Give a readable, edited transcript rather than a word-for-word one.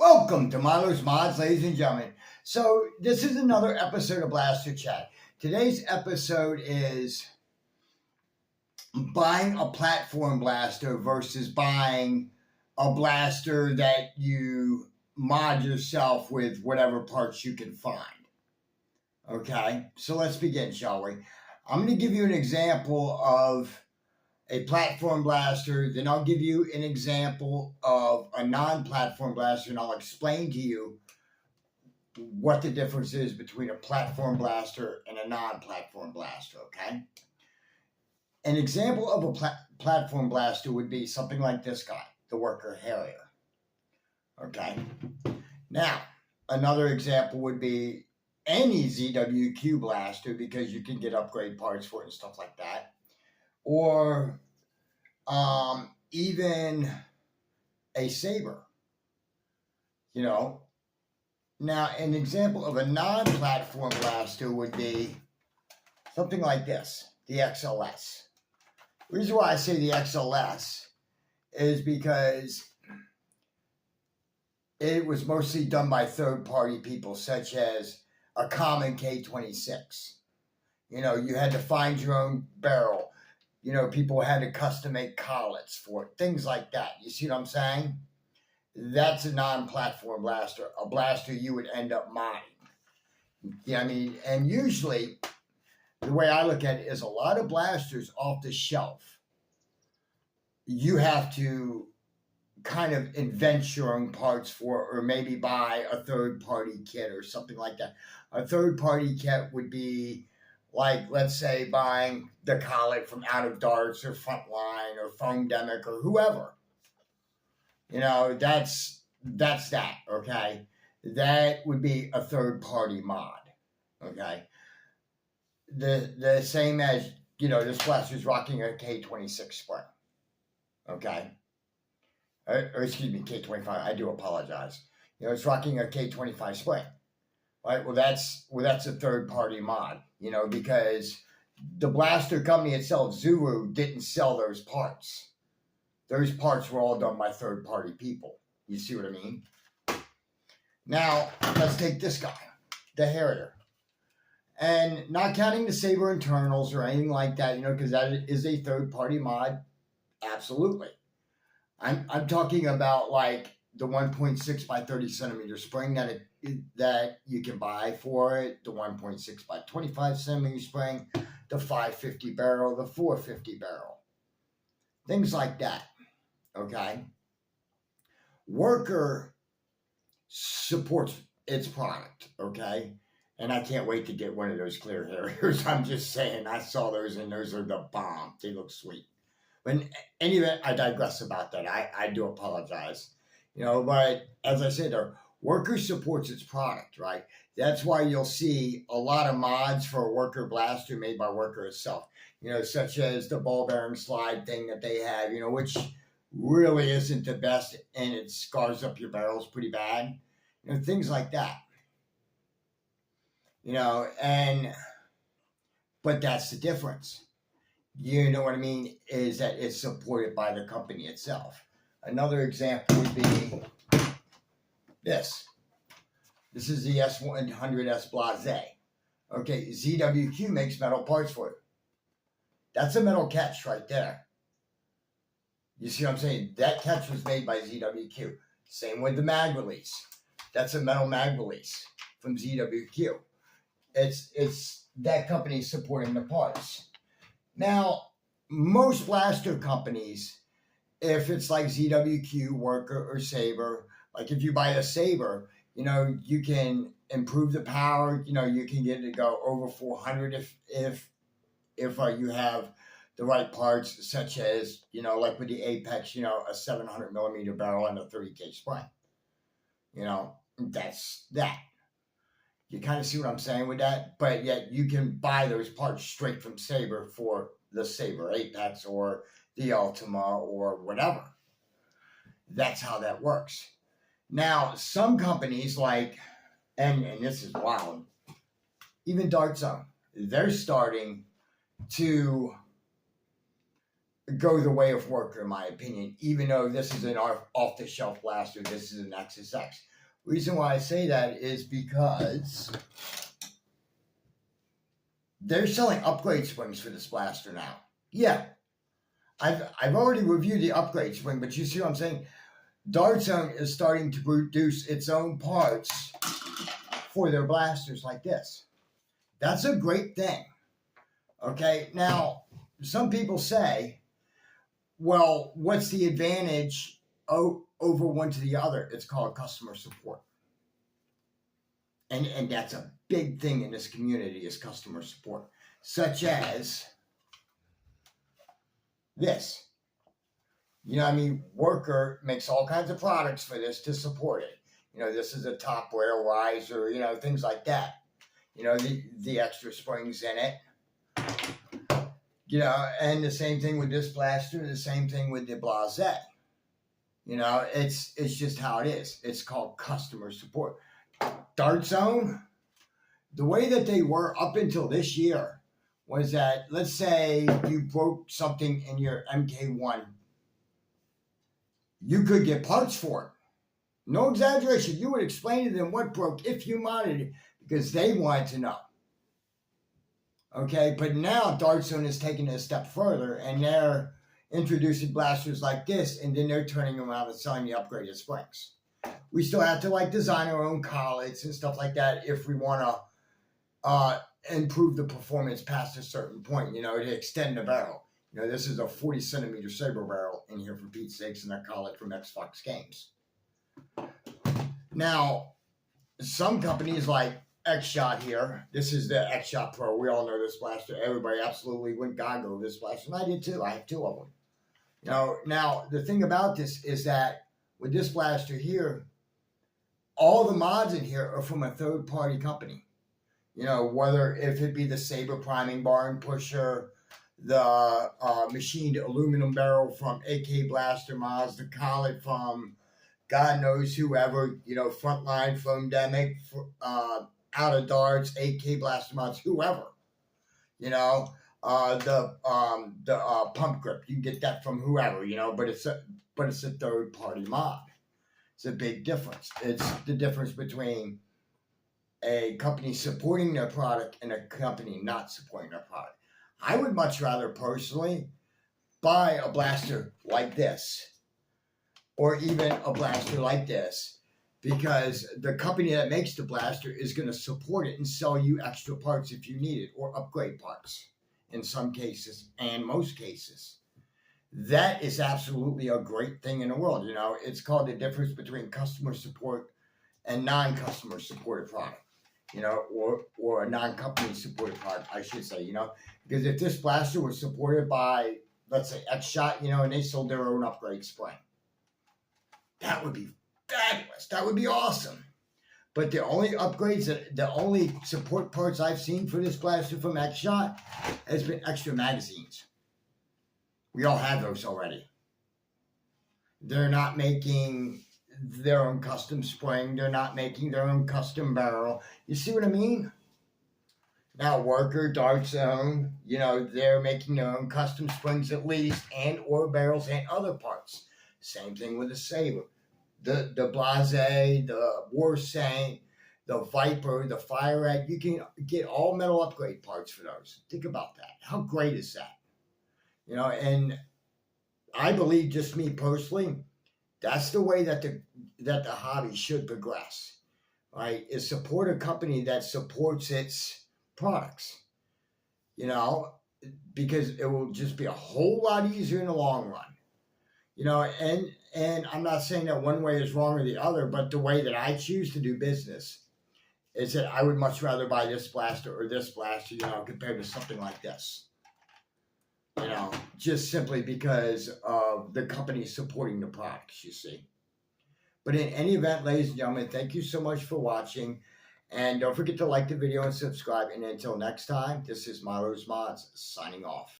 Welcome to Milo's Mods, ladies and gentlemen. So, this is another episode of Blaster Chat. Today's episode is buying a platform blaster versus buying a blaster that you mod yourself with whatever parts you can find. Okay, so let's begin, shall we? I'm going to give you an example of a platform blaster, then I'll give you an example of a non-platform blaster, and I'll explain to you what the difference is between a platform blaster and a non-platform blaster, okay? An example of a platform blaster would be something like this guy, the Worker Harrier, okay? Now, another example would be any ZWQ blaster, because you can get upgrade parts for it and stuff like that. Or even a saber, you know. Now, an example of a non-platform blaster would be something like this, the XLS. The reason why I say the XLS is because it was mostly done by third-party people, such as a common K26. You know, you had to find your own barrel. You know, people had to custom make collets for it, things like that. You see what I'm saying? That's a non-platform blaster, a blaster you would end up modding. Yeah, I mean, and usually the way I look at it is a lot of blasters off the shelf, you have to kind of invent your own parts for, or maybe buy a third-party kit or something like that. A third-party kit would be like, let's say, buying the collet from Out of Darts or Frontline or Foam Demic or whoever. You know, that's that, okay? That would be a third-party mod, okay? The same as, you know, this blaster's rocking a K26 spring, okay? Or excuse me, K25, I do apologize. You know, it's rocking a K25 spring. Right, well, that's a third-party mod, you know, because the blaster company itself, Zuru, didn't sell those parts. Those parts were all done by third-party people. You see what I mean? Now, let's take this guy, the Harrier. And not counting the Saber internals or anything like that, you know, because that is a third-party mod, absolutely. I'm talking about, like, the 1.6 by 30 centimeter spring that you can buy for it, the 1.6 by 25 centimeter spring, the 550 barrel, the 450 barrel, things like that, okay? Worker supports its product, okay? And I can't wait to get one of those clear Harriers. I'm just saying, I saw those and those are the bomb. They look sweet. But in any event, I digress about that. I do apologize. You know, but as I said, Worker supports its product, right? That's why you'll see a lot of mods for a Worker blaster made by Worker itself. You know, such as the ball bearing slide thing that they have, you know, which really isn't the best and it scars up your barrels pretty bad. You know, things like that. You know, but that's the difference. You know what I mean? Is that it's supported by the company itself. Another example would be this. This is the S100S Blase. Okay, ZWQ makes metal parts for it. That's a metal catch right there. You see what I'm saying? That catch was made by ZWQ. Same with the mag release. That's a metal mag release from ZWQ. It's that company supporting the parts. Now, most blaster companies, if it's like ZWQ, Worker, or Saber, like if you buy a Saber, you know, you can improve the power. You know, you can get it to go over 400 if you have the right parts, such as, you know, like with the Apex, you know, a 700 millimeter barrel and a 30K spring. You know, that's that. You kind of see what I'm saying with that? But yet you can buy those parts straight from Saber for the Saber Apex or the Ultima or whatever. That's how that works. Now, some companies like, and this is wild, even Dart Zone, they're starting to go the way of Worker, in my opinion, even though this is an off-the-shelf blaster, this is an XSX. Reason why I say that is because they're selling upgrade springs for this blaster now. Yeah, I've already reviewed the upgrade spring, but you see what I'm saying? Dart Zone is starting to produce its own parts for their blasters like this. That's a great thing. Okay, now some people say, well, what's the advantage over one to the other? It's called customer support. And that's a big thing in this community is customer support, such as this. You know, I mean, Worker makes all kinds of products for this to support it. You know, this is a top rail riser, you know, things like that. You know, the extra springs in it. You know, and the same thing with this blaster, the same thing with the Blase. You know, it's just how it is. It's called customer support. Dart Zone, the way that they were up until this year was that, let's say you broke something in your MK1, you could get parts for it. No exaggeration. You would explain to them what broke if you modded it because they wanted to know. Okay, but now Dart Zone is taking it a step further and they're introducing blasters like this and then they're turning around and selling the upgraded springs. We still have to like design our own collets and stuff like that if we want to improve the performance past a certain point, you know, to extend the barrel. You know, this is a 40 centimeter saber barrel in here for Pete's sakes and a collet from Xbox Games. Now, some companies like X-Shot here, this is the X-Shot Pro. We all know this blaster. Everybody absolutely went gaga over this blaster, and I did too. I have two of them. You know, now, the thing about this is that with this blaster here, all the mods in here are from a third-party company. You know, whether if it be the Saber priming bar and pusher, the machined aluminum barrel from AK Blaster Mods, the collet from God knows whoever, you know, Frontline, Phonedemic, Out of Darts, AK Blaster Mods, whoever. You know, the pump grip, you can get that from whoever, you know, but it's a third-party mod. It's a big difference. It's the difference between a company supporting their product and a company not supporting their product. I would much rather personally buy a blaster like this or even a blaster like this because the company that makes the blaster is going to support it and sell you extra parts if you need it or upgrade parts in some cases and most cases. That is absolutely a great thing in the world. You know, it's called the difference between customer support and non-customer supported product. You know, or a non-company supported product, I should say, you know, because if this blaster was supported by, let's say, X-Shot, you know, and they sold their own upgrade spring, that would be fabulous. That would be awesome. But the only upgrades, the only support parts I've seen for this blaster from X-Shot has been extra magazines. We all have those already. They're not making their own custom spring. They're not making their own custom barrel. You see what I mean? Now, Worker, Dart Zone, you know, they're making their own custom springs at least, and or barrels and other parts. Same thing with the Saber. The Blase, the War Saint, the Viper, the Fire Red, you can get all metal upgrade parts for those. Think about that. How great is that? You know, and I believe, just me personally, that's the way that the hobby should progress, right? Is support a company that supports its products, you know, because it will just be a whole lot easier in the long run, you know. And I'm not saying that one way is wrong or the other, but the way that I choose to do business is that I would much rather buy this blaster or this blaster, you know, compared to something like this. You know, just simply because of the company supporting the products, you see. But in any event, ladies and gentlemen, thank you so much for watching. And don't forget to like the video and subscribe. And until next time, this is Milo's Mods signing off.